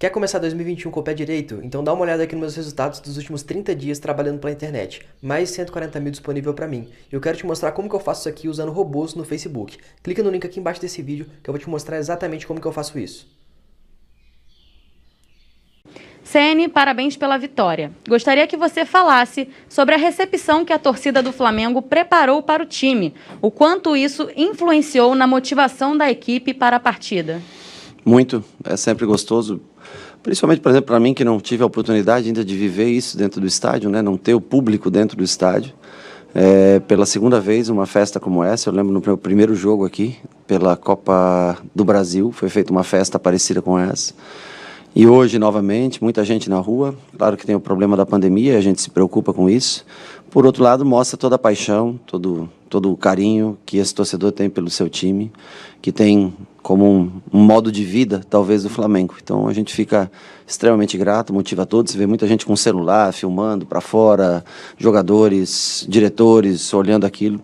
Quer começar 2021 com o pé direito? Então dá uma olhada aqui nos meus resultados dos últimos 30 dias trabalhando pela internet. Mais de 140 mil disponível para mim. E eu quero te mostrar como que eu faço isso aqui usando robôs no Facebook. Clica no link aqui embaixo desse vídeo que eu vou te mostrar exatamente como que eu faço isso. CN, parabéns pela vitória. Gostaria que você falasse sobre a recepção que a torcida do Flamengo preparou para o time. O quanto isso influenciou na motivação da equipe para a partida. Muito, é sempre gostoso. Principalmente, por exemplo, para mim que não tive a oportunidade ainda de viver isso dentro do estádio, né? Não ter o público dentro do estádio. Pela segunda vez, uma festa como essa, eu lembro no meu primeiro jogo aqui, pela Copa do Brasil, foi feita uma festa parecida com essa. E hoje, novamente, muita gente na rua. Claro que tem o problema da pandemia, a gente se preocupa com isso. Por outro lado, mostra toda a paixão, todo o carinho que esse torcedor tem pelo seu time, que tem como um modo de vida, talvez, do Flamengo. Então, a gente fica extremamente grato, motiva a todos. Você vê muita gente com celular, filmando para fora, jogadores, diretores, olhando aquilo.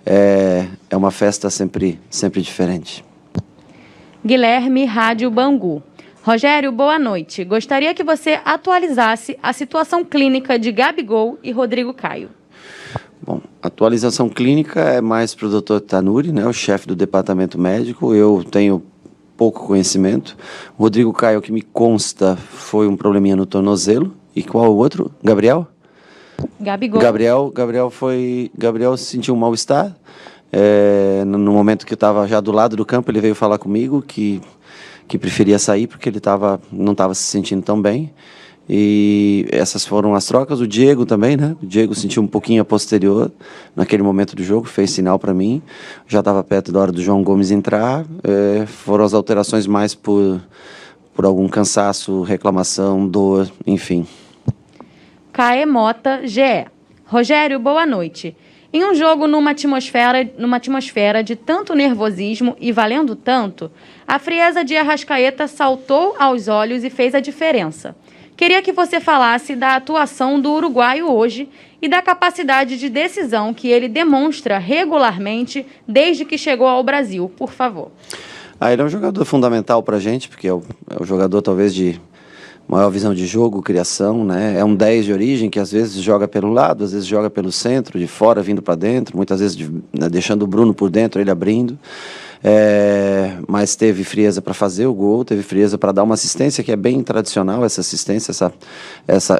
É uma festa sempre diferente. Guilherme, Rádio Bangu. Rogério, boa noite. Gostaria que você atualizasse a situação clínica de Gabigol e Rodrigo Caio. Bom, a atualização clínica é mais para o Dr. Tanuri, né, o chefe do departamento médico. Eu tenho pouco conhecimento. O Rodrigo Caio, o que me consta, foi um probleminha no tornozelo. E qual o outro? Gabriel? Gabigol. Gabriel sentiu um mal-estar. No momento que eu estava já do lado do campo, ele veio falar comigo que preferia sair porque ele não estava se sentindo tão bem. E essas foram as trocas. O Diego também, né? O Diego sentiu um pouquinho a posterior naquele momento do jogo, fez sinal para mim. Já estava perto da hora do João Gomes entrar. Foram as alterações mais por algum cansaço, reclamação, dor, enfim. Caê Mota, GE. Rogério, boa noite. Em um jogo numa atmosfera de tanto nervosismo e valendo tanto, a frieza de Arrascaeta saltou aos olhos e fez a diferença. Queria que você falasse da atuação do uruguaio hoje e da capacidade de decisão que ele demonstra regularmente desde que chegou ao Brasil, por favor. Ele é um jogador fundamental para a gente, porque é o jogador talvez de maior visão de jogo, criação, né? É um 10 de origem que às vezes joga pelo lado, às vezes joga pelo centro, de fora vindo para dentro, muitas vezes deixando o Bruno por dentro, ele abrindo. Mas teve frieza para fazer o gol, teve frieza para dar uma assistência que é bem tradicional, essa assistência,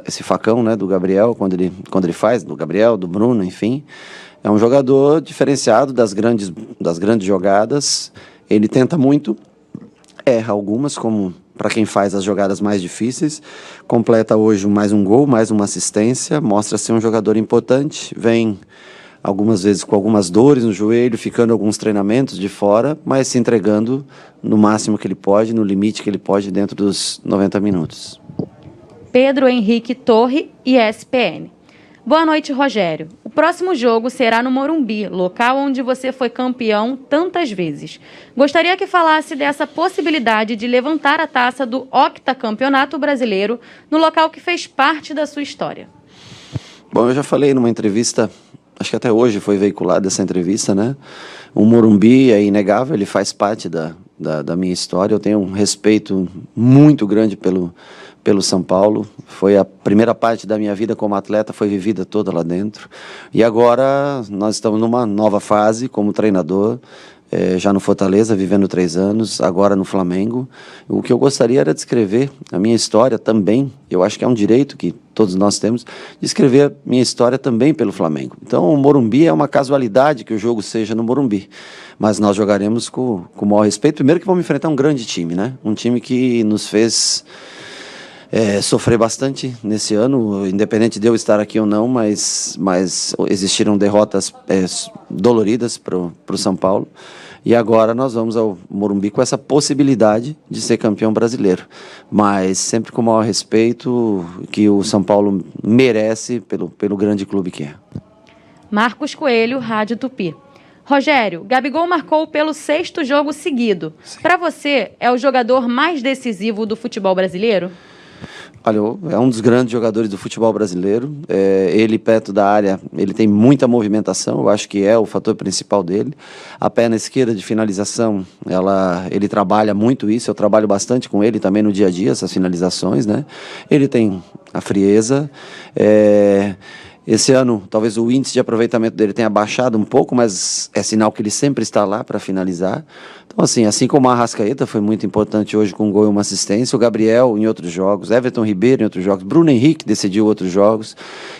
esse facão, né, do Gabriel, quando ele faz, do Gabriel, do Bruno, enfim. É um jogador diferenciado das grandes jogadas, ele tenta muito, erra algumas, como para quem faz as jogadas mais difíceis, completa hoje mais um gol, mais uma assistência, mostra ser um jogador importante, vem algumas vezes com algumas dores no joelho, ficando alguns treinamentos de fora, mas se entregando no máximo que ele pode, no limite que ele pode dentro dos 90 minutos. Pedro Henrique Torre, ESPN. Boa noite, Rogério. O próximo jogo será no Morumbi, local onde você foi campeão tantas vezes. Gostaria que falasse dessa possibilidade de levantar a taça do octacampeonato brasileiro no local que fez parte da sua história. Bom, eu já falei numa entrevista, acho que até hoje foi veiculada essa entrevista, né? O Morumbi é inegável, ele faz parte da minha história. Eu tenho um respeito muito grande pelo São Paulo. Foi a primeira parte da minha vida como atleta, foi vivida toda lá dentro. E agora nós estamos numa nova fase como treinador, já no Fortaleza, vivendo 3 anos, agora no Flamengo. O que eu gostaria era de escrever a minha história também, eu acho que é um direito que todos nós temos, de escrever a minha história também pelo Flamengo. Então o Morumbi é uma casualidade que o jogo seja no Morumbi, mas nós jogaremos com o maior respeito. Primeiro que vamos enfrentar um grande time, né? Um time que nos fez sofrer bastante nesse ano, independente de eu estar aqui ou não, mas existiram derrotas doloridas para o São Paulo. E agora nós vamos ao Morumbi com essa possibilidade de ser campeão brasileiro. Mas sempre com o maior respeito que o São Paulo merece pelo grande clube que é. Marcos Coelho, Rádio Tupi. Rogério, Gabigol marcou pelo 6º jogo seguido. Para você, é o jogador mais decisivo do futebol brasileiro? Olha, é um dos grandes jogadores do futebol brasileiro. Ele perto da área, ele tem muita movimentação, eu acho que é o fator principal dele. A perna esquerda de finalização, ele trabalha muito isso, eu trabalho bastante com ele também no dia a dia, essas finalizações, né? Ele tem a frieza. Esse ano, talvez o índice de aproveitamento dele tenha baixado um pouco, mas é sinal que ele sempre está lá para finalizar. Então, assim como a Arrascaeta foi muito importante hoje com um gol e uma assistência, o Gabriel em outros jogos, Everton Ribeiro em outros jogos, Bruno Henrique decidiu outros jogos.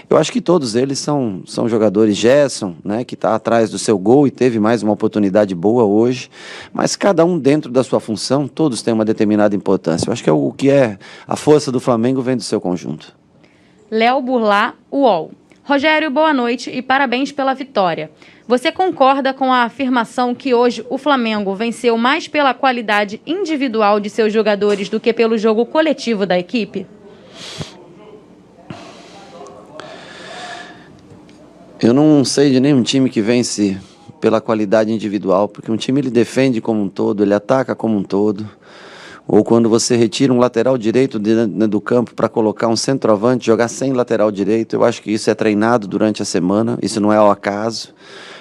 Eu acho que todos eles são jogadores. Gerson, né, que está atrás do seu gol e teve mais uma oportunidade boa hoje, mas cada um dentro da sua função, todos têm uma determinada importância. Eu acho que o que é a força do Flamengo vem do seu conjunto. Léo Burlá, UOL. Rogério, boa noite e parabéns pela vitória. Você concorda com a afirmação que hoje o Flamengo venceu mais pela qualidade individual de seus jogadores do que pelo jogo coletivo da equipe? Eu não sei de nenhum time que vence pela qualidade individual, porque um time ele defende como um todo, ele ataca como um todo. Ou quando você retira um lateral direito do campo para colocar um centroavante, jogar sem lateral direito, eu acho que isso é treinado durante a semana, isso não é ao acaso.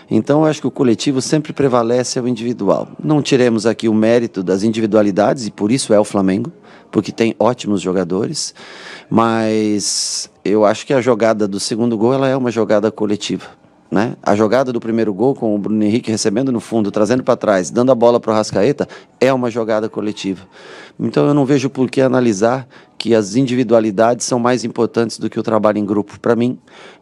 Então, eu acho que o coletivo sempre prevalece ao individual. Não tiremos aqui o mérito das individualidades, e por isso é o Flamengo, porque tem ótimos jogadores, mas eu acho que a jogada do segundo gol ela é uma jogada coletiva. Né? A jogada do primeiro gol, com o Bruno Henrique recebendo no fundo, trazendo para trás, dando a bola para o Arrascaeta, é uma jogada coletiva. Então eu não vejo por que analisar que as individualidades são mais importantes do que o trabalho em grupo. Para mim,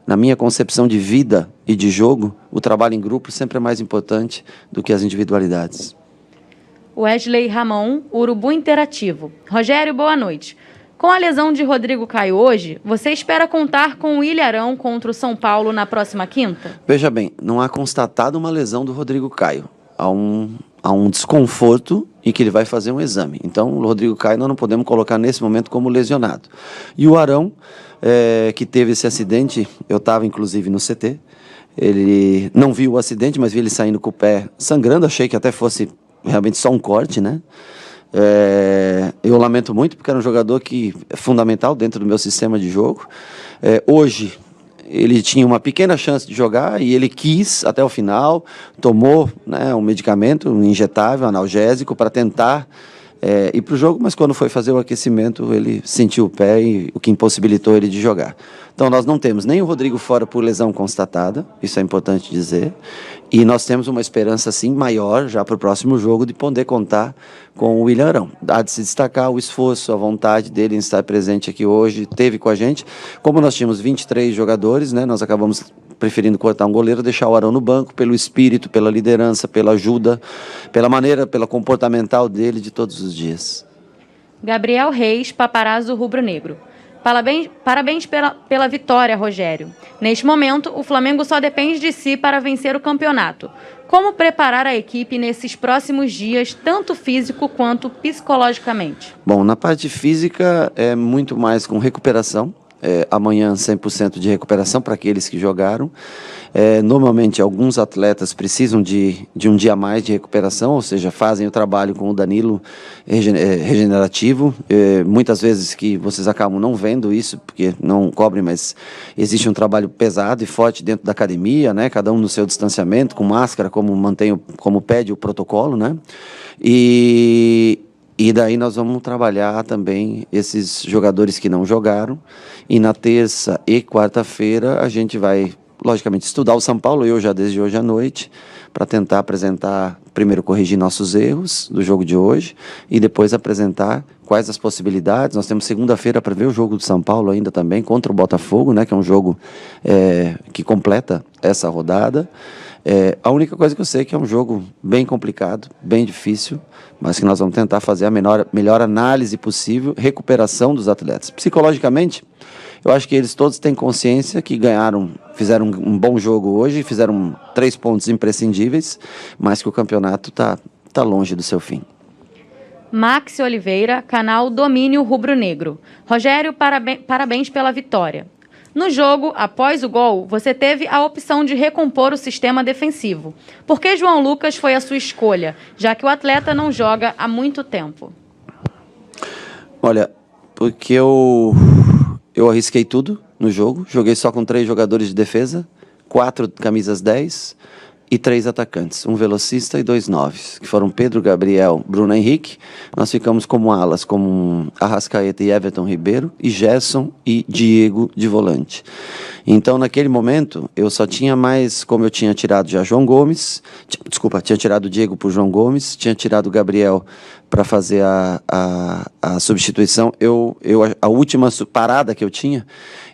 na minha concepção de vida e de jogo, o trabalho em grupo sempre é mais importante do que as individualidades. Wesley Ramon, Urubu Interativo. Rogério, boa noite. Com a lesão de Rodrigo Caio hoje, você espera contar com o Ilharão contra o São Paulo na próxima quinta? Veja bem, não há constatado uma lesão do Rodrigo Caio. Há um desconforto em que ele vai fazer um exame. Então, o Rodrigo Caio nós não podemos colocar nesse momento como lesionado. E o Arão, que teve esse acidente, eu estava inclusive no CT, ele não viu o acidente, mas vi ele saindo com o pé sangrando, achei que até fosse realmente só um corte, né? Eu lamento muito porque era um jogador que é fundamental dentro do meu sistema de jogo. Hoje ele tinha uma pequena chance de jogar e ele quis até o final, tomou, né, um medicamento, um injetável, analgésico, para tentar ir para o jogo, mas quando foi fazer o aquecimento ele sentiu o pé, e o que impossibilitou ele de jogar. Então nós não temos nem o Rodrigo fora por lesão constatada, isso é importante dizer, e nós temos uma esperança sim maior já para o próximo jogo de poder contar com o William Arão. Há de se destacar o esforço, a vontade dele em estar presente aqui hoje, teve com a gente. Como nós tínhamos 23 jogadores, né, nós acabamos preferindo cortar um goleiro, deixar o Arão no banco, pelo espírito, pela liderança, pela ajuda, pela maneira, pela comportamental dele de todos os dias. Gabriel Reis, Paparazzo Rubro-Negro. Parabéns pela vitória, Rogério. Neste momento, o Flamengo só depende de si para vencer o campeonato. Como preparar a equipe nesses próximos dias, tanto físico quanto psicologicamente? Bom, na parte física é muito mais com recuperação. Amanhã 100% de recuperação para aqueles que jogaram. Normalmente alguns atletas precisam de um dia a mais de recuperação, ou seja, fazem o trabalho com o Danilo regenerativo. Muitas vezes que vocês acabam não vendo isso, porque não cobrem, mas existe um trabalho pesado e forte dentro da academia, né? Cada um no seu distanciamento, com máscara, como pede o protocolo, né? E daí nós vamos trabalhar também esses jogadores que não jogaram. E na terça e quarta-feira a gente vai, logicamente, estudar o São Paulo, eu já desde hoje à noite, para tentar apresentar, primeiro corrigir nossos erros do jogo de hoje e depois apresentar quais as possibilidades. Nós temos segunda-feira para ver o jogo do São Paulo ainda também, contra o Botafogo, né, que é um jogo que completa essa rodada. A única coisa que eu sei é que é um jogo bem complicado, bem difícil, mas que nós vamos tentar fazer a melhor análise possível, recuperação dos atletas. Psicologicamente, eu acho que eles todos têm consciência que fizeram um bom jogo hoje, fizeram 3 pontos imprescindíveis, mas que o campeonato tá longe do seu fim. Max Oliveira, canal Domínio Rubro-Negro. Rogério, parabéns pela vitória. No jogo, após o gol, você teve a opção de recompor o sistema defensivo. Por que João Lucas foi a sua escolha, já que o atleta não joga há muito tempo? Olha, Porque eu arrisquei tudo no jogo, joguei só com 3 jogadores de defesa, 4 camisas 10 e 3 atacantes, um velocista e 2 9s, que foram Pedro, Gabriel, Bruno Henrique. Nós ficamos como alas, como Arrascaeta e Everton Ribeiro, e Gerson e Diego de volante. Então, naquele momento, eu só tinha mais, como eu tinha tirado já João Gomes, tinha tirado o Diego por João Gomes, tinha tirado o Gabriel para fazer a substituição. A última parada que eu tinha,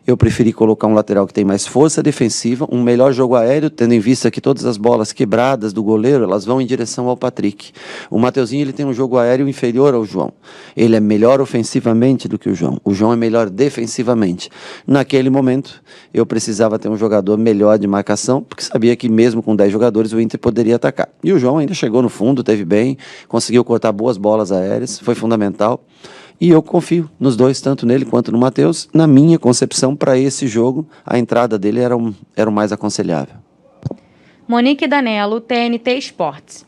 eu preferi colocar um lateral que tem mais força defensiva, um melhor jogo aéreo, tendo em vista que todas as bolas quebradas do goleiro, elas vão em direção ao Patrick. O Mateuzinho, ele tem um jogo aéreo inferior ao João. Ele é melhor ofensivamente do que o João. O João é melhor defensivamente. Naquele momento, eu precisava ter um jogador melhor de marcação, porque sabia que mesmo com 10 jogadores, o Inter poderia atacar. E o João ainda chegou no fundo, teve bem, conseguiu cortar boas bolas aéreas, foi fundamental. E eu confio nos dois, tanto nele quanto no Matheus. Na minha concepção, para esse jogo, a entrada dele era o mais aconselhável. Monique Danello, TNT Esportes.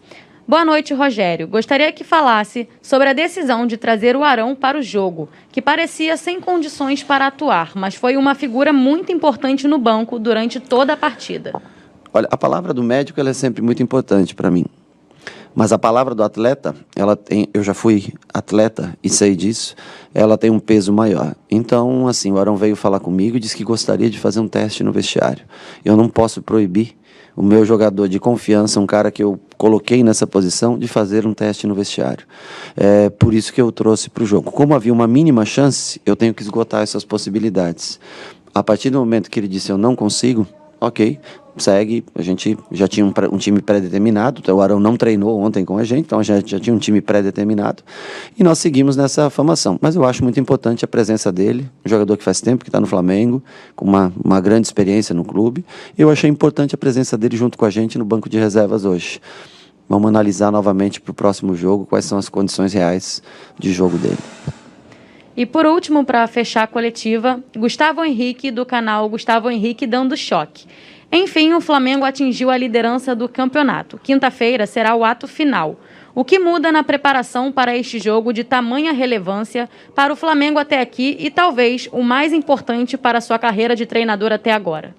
Boa noite, Rogério. Gostaria que falasse sobre a decisão de trazer o Arão para o jogo, que parecia sem condições para atuar, mas foi uma figura muito importante no banco durante toda a partida. Olha, a palavra do médico ela é sempre muito importante para mim. Mas a palavra do atleta, eu já fui atleta e sei disso, ela tem um peso maior. Então, assim, o Arão veio falar comigo e disse que gostaria de fazer um teste no vestiário. Eu não posso proibir o meu jogador de confiança, um cara que eu coloquei nessa posição, de fazer um teste no vestiário. É por isso que eu trouxe para o jogo. Como havia uma mínima chance, eu tenho que esgotar essas possibilidades. A partir do momento que ele disse eu não consigo, ok, segue, a gente já tinha um time pré-determinado, então o Arão não treinou ontem com a gente, então já tinha um time pré-determinado, e nós seguimos nessa formação. Mas eu acho muito importante a presença dele, um jogador que faz tempo que está no Flamengo, com uma grande experiência no clube. Eu achei importante a presença dele junto com a gente no banco de reservas hoje. Vamos analisar novamente para o próximo jogo quais são as condições reais de jogo dele. E por último, para fechar a coletiva, Gustavo Henrique, do canal Gustavo Henrique Dando Choque. Enfim, o Flamengo atingiu a liderança do campeonato. Quinta-feira será o ato final. O que muda na preparação para este jogo de tamanha relevância para o Flamengo até aqui e talvez o mais importante para a sua carreira de treinador até agora?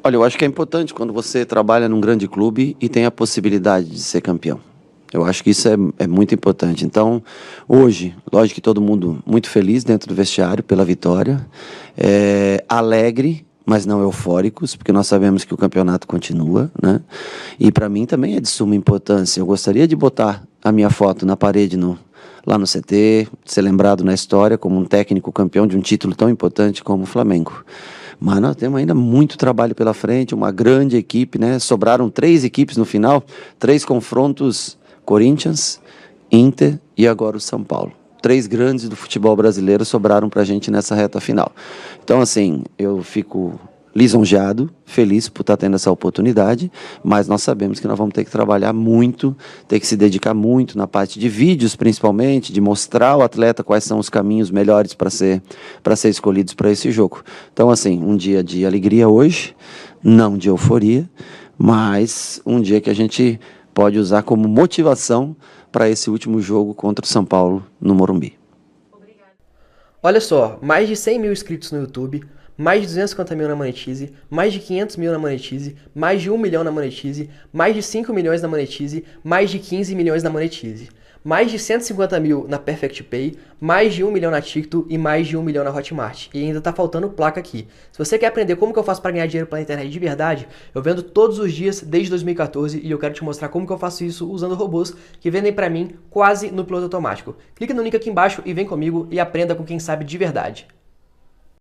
Olha, eu acho que é importante quando você trabalha num grande clube e tem a possibilidade de ser campeão. Eu acho que isso é muito importante. Então, hoje, lógico que todo mundo muito feliz dentro do vestiário pela vitória, alegre, mas não eufóricos, porque nós sabemos que o campeonato continua, né? E para mim também é de suma importância. Eu gostaria de botar a minha foto na parede lá no CT, ser lembrado na história como um técnico campeão de um título tão importante como o Flamengo. Mas nós temos ainda muito trabalho pela frente, uma grande equipe, né? Sobraram 3 equipes no final, 3 confrontos: Corinthians, Inter e agora o São Paulo. 3 grandes do futebol brasileiro sobraram para a gente nessa reta final. Então, assim, eu fico lisonjeado, feliz por estar tendo essa oportunidade, mas nós sabemos que nós vamos ter que trabalhar muito, ter que se dedicar muito na parte de vídeos, principalmente, de mostrar ao atleta quais são os caminhos melhores para ser escolhidos para esse jogo. Então, assim, um dia de alegria hoje, não de euforia, mas um dia que a gente pode usar como motivação para esse último jogo contra o São Paulo no Morumbi. Olha só, mais de 100 mil inscritos no YouTube, mais de 250 mil na Monetize, mais de 500 mil na Monetize, mais de 1 milhão na Monetize, mais de 5 milhões na Monetize, mais de 15 milhões na Monetize, mais de 150 mil na Perfect Pay, mais de 1 milhão na TikTok e mais de 1 milhão na Hotmart. E ainda tá faltando placa aqui. Se você quer aprender como que eu faço para ganhar dinheiro pela internet de verdade, eu vendo todos os dias desde 2014 e eu quero te mostrar como que eu faço isso usando robôs que vendem para mim quase no piloto automático. Clica no link aqui embaixo e vem comigo e aprenda com quem sabe de verdade.